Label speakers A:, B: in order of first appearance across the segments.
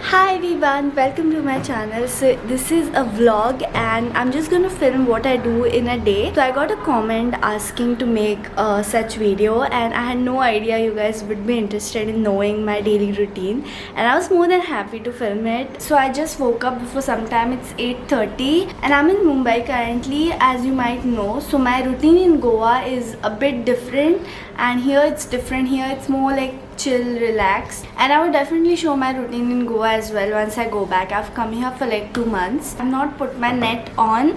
A: Hi everyone, welcome to my channel. So this is a vlog and I'm just gonna film what I do in a day. So I got a comment asking to make such video and I had no idea you guys would be interested in knowing my daily routine, and I was more than happy to film it. So I just woke up before some time. It's 8:30 and I'm in Mumbai currently, as you might know. So my routine in Goa is a bit different, and here it's different. Here it's more like chill, relaxed, and I would definitely show my routine in Goa as well once I go back. I've come here for like 2 months. I've not put my net on.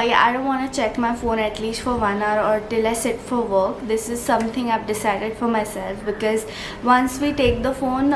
A: Yeah, I don't want to check my phone at least for 1 hour or till I sit for work. This is something I've decided for myself, because once we take the phone,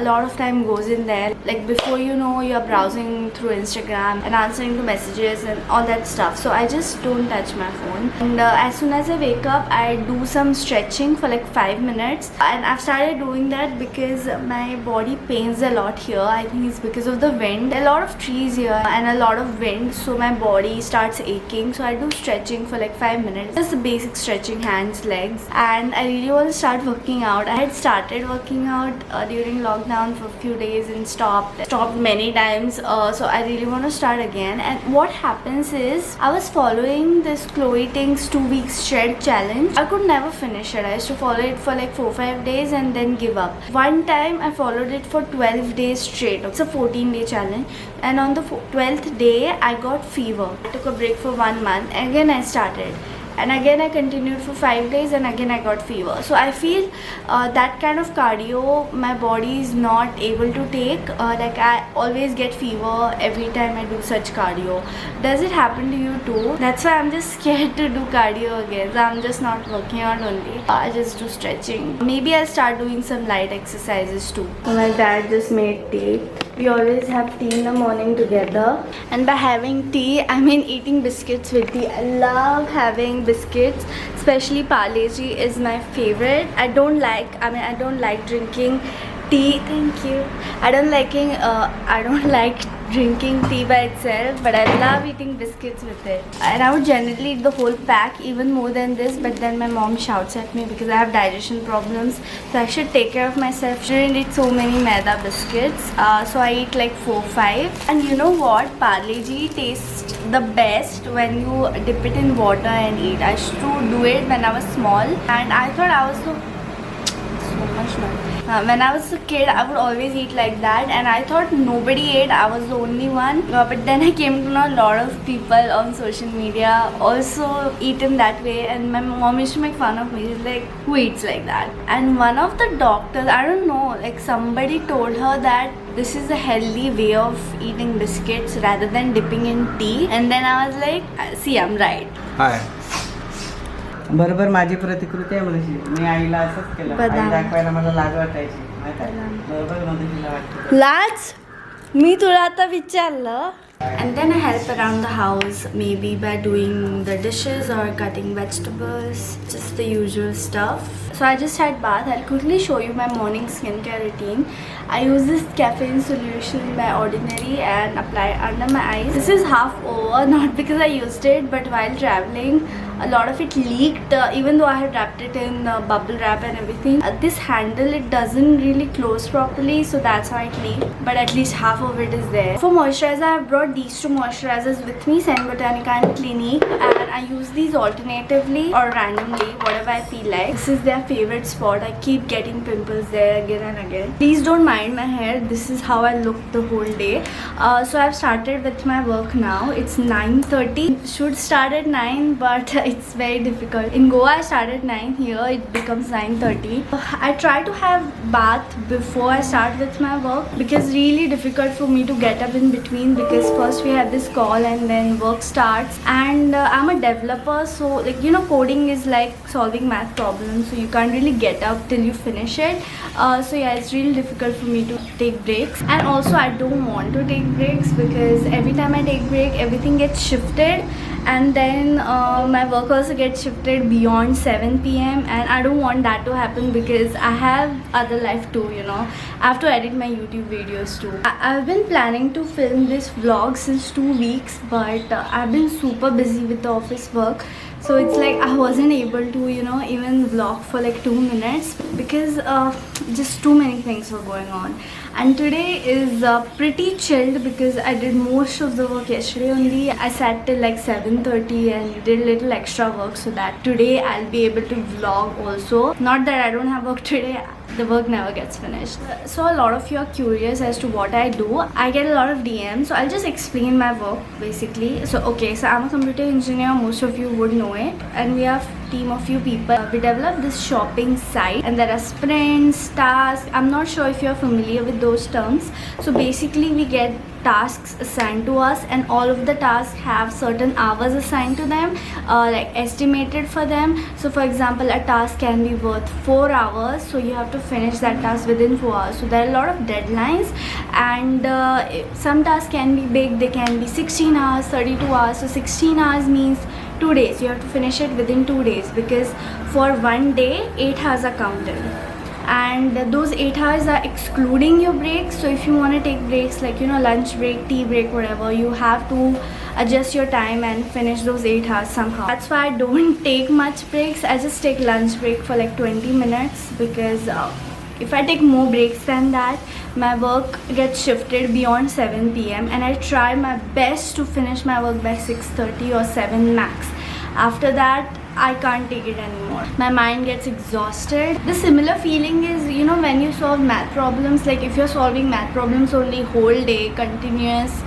A: a lot of time goes in there. Like before you know, you're browsing through Instagram and answering to messages and all that stuff. So I just don't touch my phone. And as soon as I wake up, I do some stretching for like 5 minutes, and I've started doing that because my body pains a lot here. I think it's because of the wind. A lot of trees here and a lot of wind, so my body starts aching. So I do stretching for like 5 minutes, just the basic stretching, hands, legs, and I really want to start working out. I had started working out during lockdown for a few days and stopped many times. So I really want to start again. And what happens is, I was following this Chloe Ting's 2 week shred challenge. I could never finish it. I used to follow it for like 4-5 days and then give up. One time I followed it for 12 days straight. It's a 14-day challenge, and on the 12th day I got fever. I took a break for 1 month. Again I started, and again I continued for 5 days, and again I got fever. So I feel that kind of cardio my body is not able to take. Like I always get fever every time I do such cardio. Does it happen to you too? That's why I'm just scared to do cardio again. So I'm just not working out only. I just do stretching. Maybe I'll start doing some light exercises too. My dad just made tea. We always have tea in the morning together, and by having tea I mean eating biscuits with tea. I love having biscuits, especially Parle G is my favorite. I don't like drinking tea. Thank you. I don't like drinking tea by itself, but I love eating biscuits with it. And I would generally eat the whole pack, even more than this, but then my mom shouts at me because I have digestion problems, so I should take care of myself. Shouldn't eat so many maida biscuits. So I eat like 4-5. And you know what? Parle G tastes the best when you dip it in water and eat. I used to do it when I was small, and I thought I was so much noise. When I was a kid, I would always eat like that, and I thought nobody ate. I was the only one. But then I came to know a lot of people on social media also eat in that way, and my mom used to make fun of me. She's like, who eats like that? And one of the doctors, I don't know, like somebody told her that this is a healthy way of eating biscuits rather than dipping in tea. And then I was like, see, I'm right.
B: हाय. बरोबर माझी प्रतिकृती आहे म्हणजे मी आईला असंच केलं. आई दाखवायला मला लाज वाटायची. बरोबर मध्ये तिला वाटतं.
A: लाज? मी तुला आता विचारलं. And then I help around the house, maybe by doing the dishes or cutting vegetables, just the usual stuff. So I just had bath. I'll quickly show you my morning skincare routine. I use this caffeine solution by Ordinary and apply it under my eyes. This is half over, not because I used it, but while traveling a lot of it leaked, even though I had wrapped it in bubble wrap and everything. This handle, it doesn't really close properly, so that's why it leaked, but at least half of it is there. For moisturizer, I have brought these two moisturizers with me, Sen Botanica and Clinique, and I use these alternatively or randomly, whatever I feel like. This is their favorite spot. I keep getting pimples there again and again. Please don't mind my hair. This is how I look the whole day. So I've started with my work now. It's 9:30. Should start at 9, but it's very difficult. In Goa I start at 9, here it becomes 9:30. I try to have bath before I start with my work, because really difficult for me to get up in between, because first we have this call and then work starts, and I'm a developer, so like you know, coding is like solving math problems, so you can't really get up till you finish it. So yeah, it's really difficult for me to take breaks, and also I don't want to take breaks, because every time I take break everything gets shifted, and then my work also gets shifted beyond 7 p.m. and I don't want that to happen, because I have other life too, you know. I have to edit my YouTube videos too. I've been planning to film this vlog since 2 weeks, but I've been super busy with the office work, So it's like I wasn't able to, you know, even vlog for like 2 minutes because just too many things were going on. And today is pretty chilled because I did most of the work yesterday only. I sat till like 7:30 and did a little extra work so that today I'll be able to vlog also. Not that I don't have work today, the work never gets finished. So a lot of you are curious as to what I do. I get a lot of DMs, so I'll just explain my work basically. So okay, so I'm a computer engineer, most of you would know it, and we have team of few people. We developed this shopping site and there are sprints, tasks. I'm not sure if you're familiar with those terms. So basically we get tasks assigned to us and all of the tasks have certain hours assigned to them, like estimated for them. So for example, a task can be worth 4 hours, so you have to finish that task within 4 hours. So there are a lot of deadlines, and some tasks can be big. They can be 16 hours, 32 hours. So 16 hours means 2 days. You have to finish it within 2 days because for 1 day 8 hours are counted, and those 8 hours are excluding your breaks. So if you want to take breaks, like, you know, lunch break, tea break, whatever, you have to adjust your time and finish those 8 hours somehow. That's why I don't take much breaks. I just take lunch break for like 20 minutes because if I take more breaks than that, my work gets shifted beyond 7 p.m. and I try my best to finish my work by 6:30 or 7 max. After that, I can't take it anymore. My mind gets exhausted. The similar feeling is, you know, when you solve math problems, like if you're solving math problems only whole day, continuous,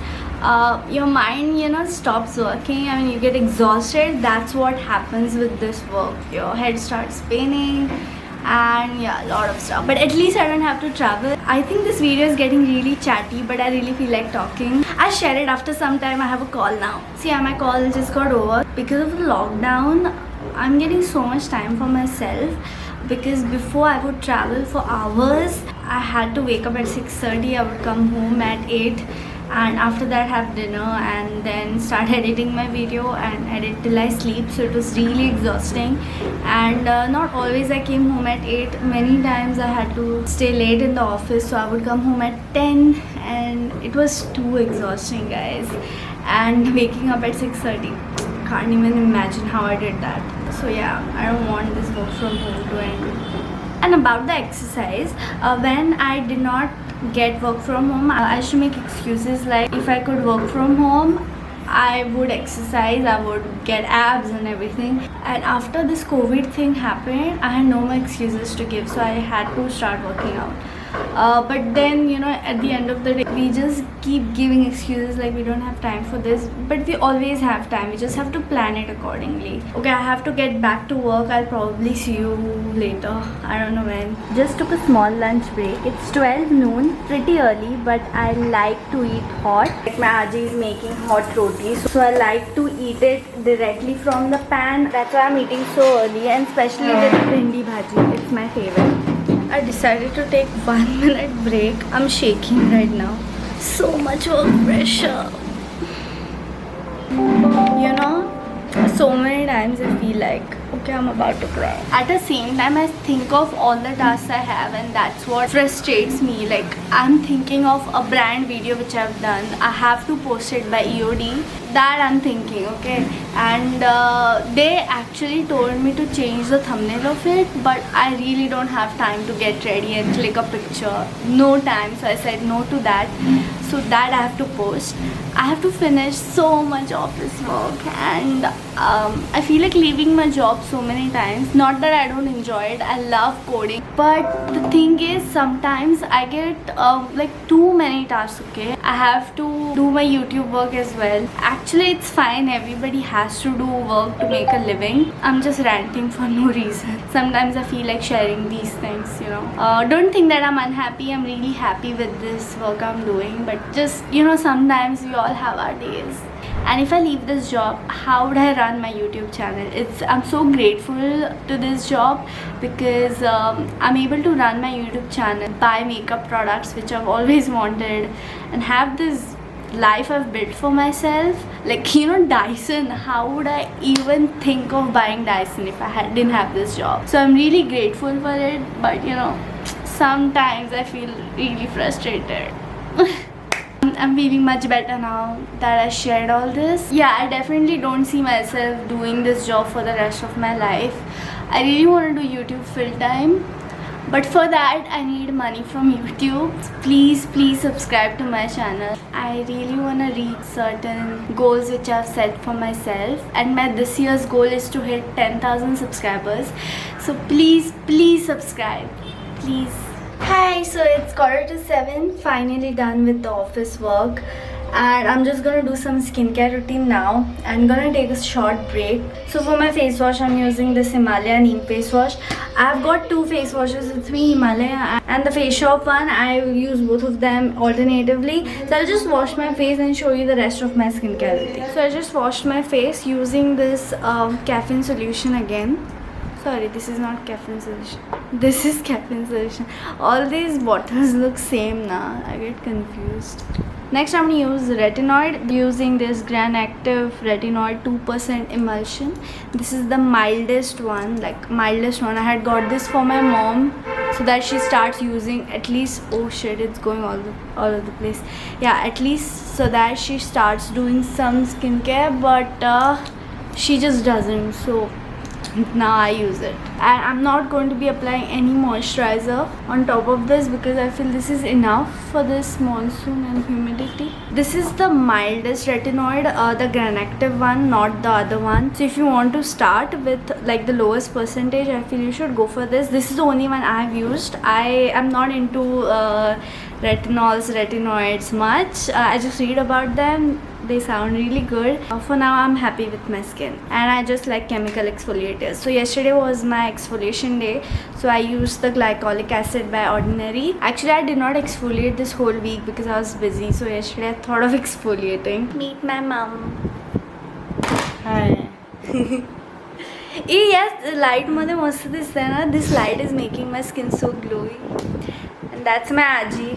A: your mind, you know, stops working. I mean, you get exhausted. That's what happens with this work. Your head starts spinning and yeah, a lot of stuff. But at least I don't have to travel. I think this video is getting really chatty, but I really feel like talking. I'll share it after some time. I have a call now. See, yeah, my call just got over. Because of the lockdown, I'm getting so much time for myself, because before I would travel for hours. I had to wake up at 6:30. I would come home at 8, and after that have dinner and then start editing my video and edit till I sleep. So it was really exhausting, and not always I came home at 8. Many times I had to stay late in the office, so I would come home at 10, and it was too exhausting, guys. And waking up at 6:30, can't even imagine how I did that. So yeah, I don't want this work from home to end. And about the exercise, when I did not get work from home, I used to make excuses like if I could work from home, I would exercise, I would get abs and everything. And after this COVID thing happened, I had no more excuses to give, so I had to start working out. But then, you know, at the end of the day, we just keep giving excuses like we don't have time for this, but we always have time. We just have to plan it accordingly. Okay, I have to get back to work. I'll probably see you later. I don't know when. Just took a small lunch break. It's 12 noon, pretty early, but I like to eat hot. Like my Aji is making hot roti, so I like to eat it directly from the pan. That's why I'm eating so early, and especially with bhindi bhaji. It's my favorite. I decided to take 1 minute break. I'm shaking right now. So much work pressure. You know, so many times I feel like, okay, I'm about to cry. At the same time, I think of all the tasks I have, and that's what frustrates me. Like, I'm thinking of a brand video which I've done. I have to post it by EOD. That I'm thinking, okay? And they actually told me to change the thumbnail of it, but I really don't have time to get ready and click a picture. No time, so I said no to that. So that I have to post. I have to finish so much office work, and I feel like leaving my job so many times. Not that I don't enjoy it, I love coding, but the thing is sometimes I get like too many tasks. Okay, I have to do my YouTube work as well. Actually, it's fine, everybody has to do work to make a living. I'm just ranting for no reason. Sometimes I feel like sharing these things, you know. Don't think that I'm unhappy. I'm really happy with this work I'm doing, but just, you know, sometimes we all have our days. And if I leave this job, how would I run my YouTube channel? I'm so grateful to this job because I'm able to run my YouTube channel, buy makeup products which I've always wanted, and have this life I've built for myself. Like, you know, Dyson, how would I even think of buying Dyson if I didn't have this job? So I'm really grateful for it, but you know, sometimes I feel really frustrated. I'm feeling much better now that I shared all this. Yeah, I definitely don't see myself doing this job for the rest of my life. I really want to do YouTube full time, but for that I need money from YouTube. Please subscribe to my channel. I really want to reach certain goals which I've set for myself, and my this year's goal is to hit 10,000 subscribers. So please subscribe, please. Hi, so it's 7:15, finally done with the office work, and I'm just gonna do some skincare routine now. I'm gonna take a short break. So for my face wash, I'm using this Himalaya Neem face wash. I've got two face washes with me, Himalaya and the Face Shop one. I will use both of them alternatively. So I'll just wash my face and show you the rest of my skincare routine. So I just washed my face using this caffeine solution again. Sorry, this is not caffeine solution. This is caffeine solution. All these bottles look same now. I get confused. Next, I'm going to use retinoid using this Gran Active Retinoid 2% emulsion. This is the mildest one, I had got this for my mom so that she starts using at least, oh shit, it's going all over the place. Yeah, at least so that she starts doing some skincare, but she just doesn't. So now I use it, and I'm not going to be applying any moisturizer on top of this because I feel this is enough for this monsoon and humidity. This is the mildest retinoid, the Gran Active one, not the other one. So if you want to start with like the lowest percentage, I feel you should go for this. This is the only one I have used. I am not into retinoids much. I just read about them. They sound really good. For now, I'm happy with my skin, and I just like chemical exfoliators. So yesterday was my exfoliation day, so I used the glycolic acid by Ordinary. Actually, I did not exfoliate this whole week because I was busy. So yesterday I thought of exfoliating. Meet my mom.
B: Hi.
A: Yes, light मध्ये मस्त दिसतंय ना. This light is making my skin so glowy. And that's my Aji.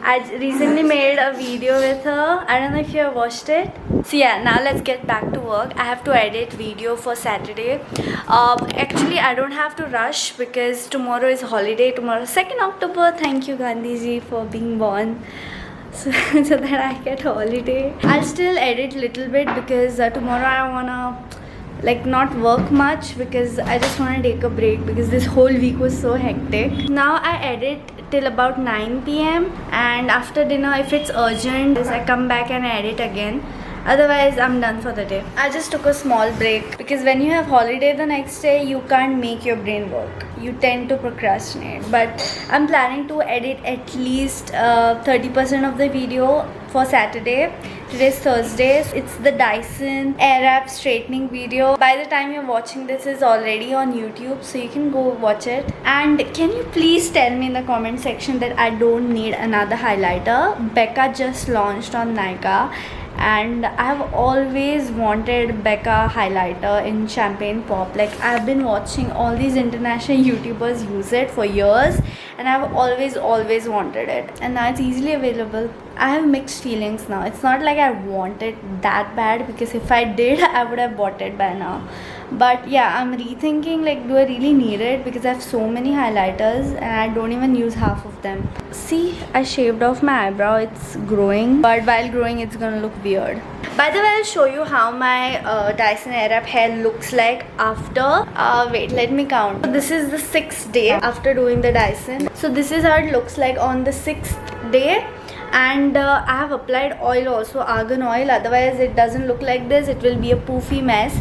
A: I recently made a video with her. I don't know if you have watched it. So yeah, now let's get back to work. I have to edit video for Saturday. Actually, I don't have to rush because tomorrow is holiday. Tomorrow, 2nd October. Thank you, Gandhiji, for being born. So that I get holiday. I'll still edit little bit because tomorrow I wanna not work much because I just want to take a break because this whole week was so hectic. Now I edit till about 9 p.m. and after dinner, if it's urgent, I come back and edit again. Otherwise, I'm done for the day. I just took a small break because when you have holiday the next day, you can't make your brain work. You tend to procrastinate. But I'm planning to edit at least 30% of the video for Saturday. Today's Thursday. It's the Dyson Airwrap straightening video. By the time you're watching this, is already on YouTube, so you can go watch it. And can you please tell me in the comment section that I don't need another highlighter? Becca just launched on Nykaa, and I have always wanted Becca highlighter in Champagne Pop. I've been watching all these international YouTubers use it for years, and I've always wanted it, and now it's easily available. I have mixed feelings now. It's not like I want it that bad because if I did, I would have bought it by now. But yeah, I'm rethinking do I really need it because I have so many highlighters and I don't even use half of them. See, I shaved off my eyebrow. It's growing, but while growing it's gonna look weird. By the way, I'll show you how my Dyson Airwrap hair looks like after. Wait, let me count. So this is the 6th day after doing the Dyson. So this is how it looks like on the 6th day. And I have applied oil also, argan oil, otherwise it doesn't look like this. It will be a poofy mess.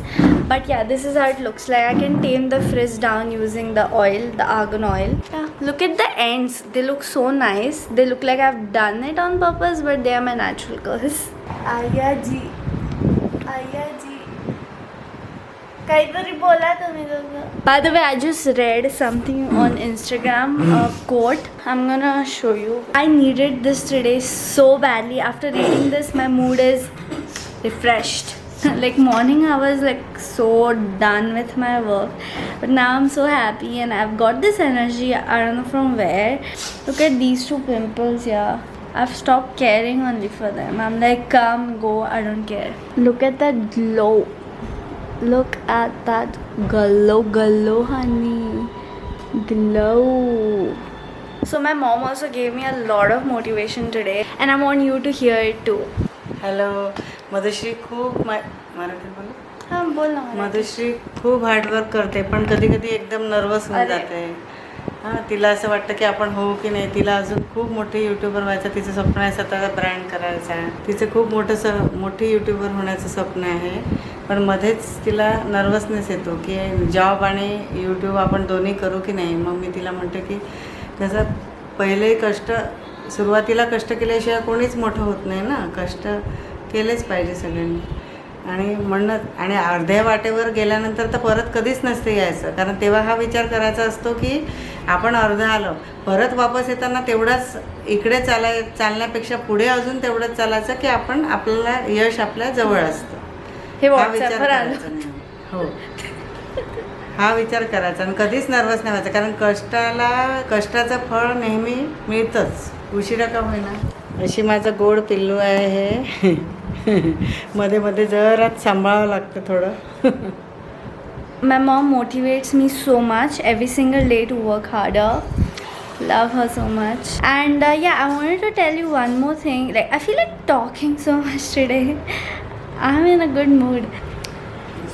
A: But yeah, this is how it looks like. I can tame the frizz down using the oil, the argan oil. Yeah, look at the ends. They look so nice. They look like I've done it on purpose, but they are my natural curls. Aya ji. काहीतरी बोला तुम्ही दोघं. By the way, I just read something on Instagram, a quote. I'm gonna show you. I needed this today so badly. After reading this, my mood is refreshed. Morning I was so done with my work, but now I'm so happy and I've got this energy. I don't know from where. Look at these two pimples, yeah. I've stopped caring only for them. I'm like, come, go, I don't care. Look at that glow. Look at that glow, honey. Glow. So my mom also gave me a lot of motivation today and I want you to hear it too.
B: Hello. Madhushree खूप मराठीत बोलू.
A: हाँ बोल ना.
B: मधुश्री खूप hard work करते, पण कधी कधी एकदम नर्वस होऊन जाते. हां, तिला असं वाटतं की आपण होऊ की नाही. तिला अजून खूप मोठी यूट्यूबर व्हायचं तिचं स्वप्न आहे, स्वतःचा ब्रँड करायचा. तिचं खूप मोठी यूट्यूबर होण्याचं स्वप्न आहे, पण मध्येच तिला नर्वसनेस येतो की जॉब आणि यूट्यूब आपण दोन्ही करू की नाही. मग मी तिला म्हणते की कसं पहिले सुरुवातीला कष्ट केल्याशिवाय कोणीच मोठं होत नाही ना. कष्ट केलेच पाहिजे सगळ्यांनी. आणि अर्ध्या वाटेवर गेल्यानंतर तर परत कधीच नसते यायचं, कारण तेव्हा हा विचार करायचा असतो की आपण अर्धं आलो, परत वापस येताना तेवढाच इकडे चालण्यापेक्षा पुढे अजून तेवढंच चालायचं की आपल्याला यश आपल्या जवळ असतं.
A: हे
B: हा विचार
A: व्हॉट्सअपवर आलं.
B: करायचा नाही. हो, हा विचार करायचा आणि कधीच नर्वस नाही व्हायचं, कारण कष्टाचं फळ नेहमी मिळतंच, उशिरा का होईना. अशी माझं गोड पिल्लू आहे हे. मध्ये मध्ये जरा सांभाळावं लागतं थोडं.
A: My mom motivates me so much every single day to work harder. Love her so much. And yeah, I wanted to tell you one more thing. Like, I feel like talking so much today. I'm in a good mood.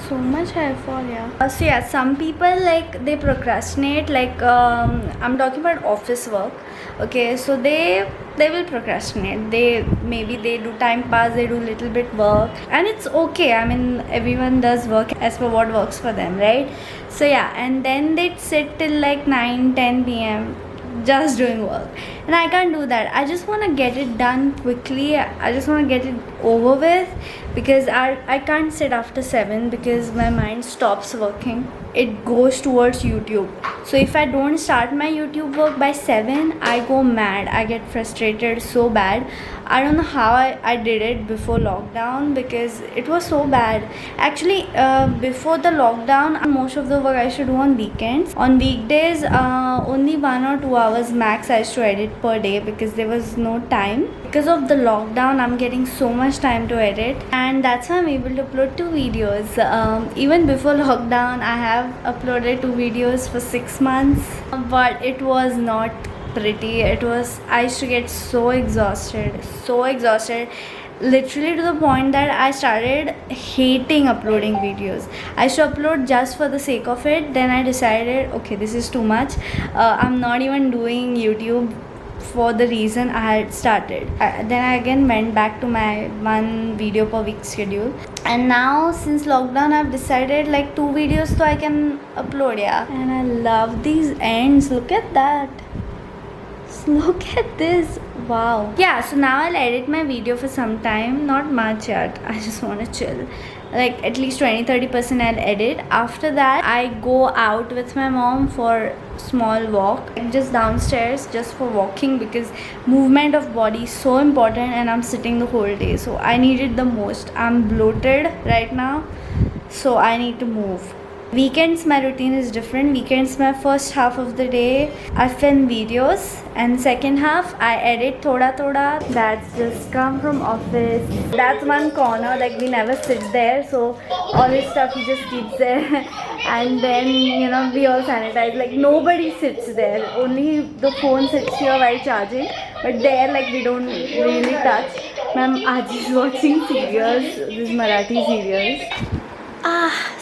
A: So much hair fall, yeah. So yeah, some people like they procrastinate. Like I'm talking about office work. Okay, so they will procrastinate. Maybe they do time pass, they do little bit work, and it's okay. I mean, everyone does work as per what works for them, right? So yeah, and then they sit till like 9-10 p.m. just doing work, and I can't do that. I just want to get it done quickly. I just want to get it over with, because I can't sit after 7 because my mind stops working. It goes towards YouTube. So if I don't start my YouTube work by 7, I go mad. I get frustrated so bad. I don't know how I did it before lockdown, because it was so bad. Actually, before the lockdown, most of the work I used to do on weekends. On weekdays, only 1 or 2 hours max I used to edit per day, because there was no time. Because of the lockdown, I'm getting so much time to edit, and that's why I'm able to upload 2 videos. Even before lockdown, I have uploaded 2 videos for 6 months, but it was not pretty. I used to get so exhausted, literally to the point that I started hating uploading videos. I used to upload just for the sake of it. Then I decided, okay, this is too much. I'm not even doing YouTube for the reason I had started. Then I again went back to my 1 video per week schedule, and now since lockdown I've decided like 2 videos so I can upload. Yeah, and I love these ends. Look at that. Look at this. Wow. Yeah, so now I'll edit my video for some time. Not much yet. I just want to chill. Like at least 20-30% I'll edit. After that, I go out with my mom for small walk, just downstairs, just for walking, because movement of body is so important, and I'm sitting the whole day, so I need it the most. I'm bloated right now, so I need to move. Weekends my routine is different. Weekends my first half of the day I film videos, and second half I edit thoda. That's just come from office. That's one corner, like we never sit there, so all this stuff he just keeps there. And then we all sanitize. Like nobody sits there, only the phone sits here while charging, but there like we don't really touch. Ma'am Aaj is watching serials, this Marathi serials.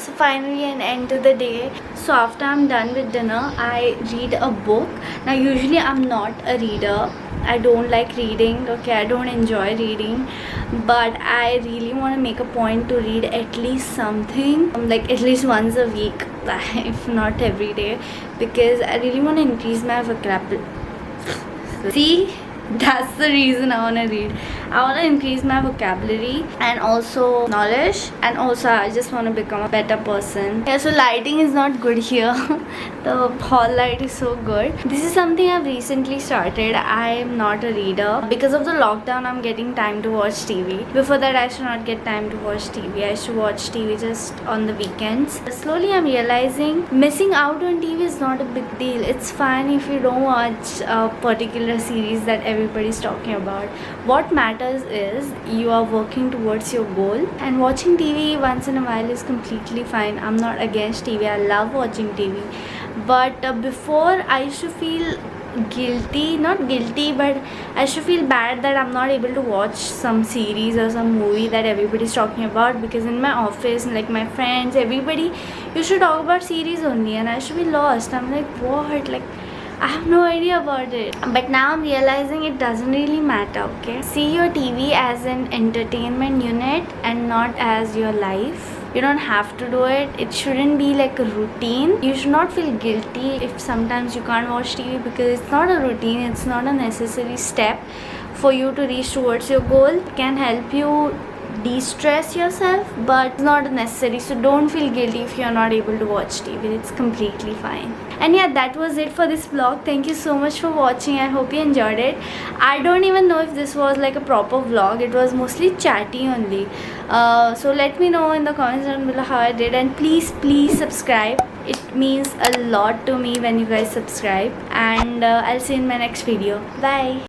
A: So finally an end to the day. So after I'm done with dinner, I read a book. Now usually I'm not a reader. I don't like reading, okay, I don't enjoy reading, but I really want to make a point to read at least something, like at least once a week, if not every day, because I really want to increase my vocabulary. See, that's the reason I want to read. I want to increase my vocabulary and also knowledge, and also I just want to become a better person. Yeah, so lighting is not good here. The hall light is so good. This is something I've recently started. I am not a reader. Because of the lockdown, I'm getting time to watch TV. Before that, I should not get time to watch TV. I should watch TV just on the weekends. Slowly, I'm realizing missing out on TV is not a big deal. It's fine if you don't watch a particular series that everybody's talking about. What matters is you are working towards your goal, and watching TV once in a while is completely fine. I'm not against TV. I love watching TV. But before, I used to feel guilty, not guilty, but I should feel bad that I'm not able to watch some series or some movie that everybody's talking about, because in my office, like my friends, everybody used to talk about series only, and I should be lost. I'm like, what? Like, I have no idea about it. But now I'm realizing it doesn't really matter, okay? See your TV as an entertainment unit and not as your life. You don't have to do it. It shouldn't be like a routine. You should not feel guilty if sometimes you can't watch TV, because it's not a routine, it's not a necessary step for you to reach towards your goal. It can help you de-stress yourself, but it's not necessary. So don't feel guilty if you're not able to watch TV. It's completely fine. And yeah, that was it for this vlog. Thank you so much for watching. I hope you enjoyed it. I don't even know if this was like a proper vlog. It was mostly chatty only. So let me know in the comments down below how I did, and please subscribe. It means a lot to me when you guys subscribe, and I'll see you in my next video. Bye.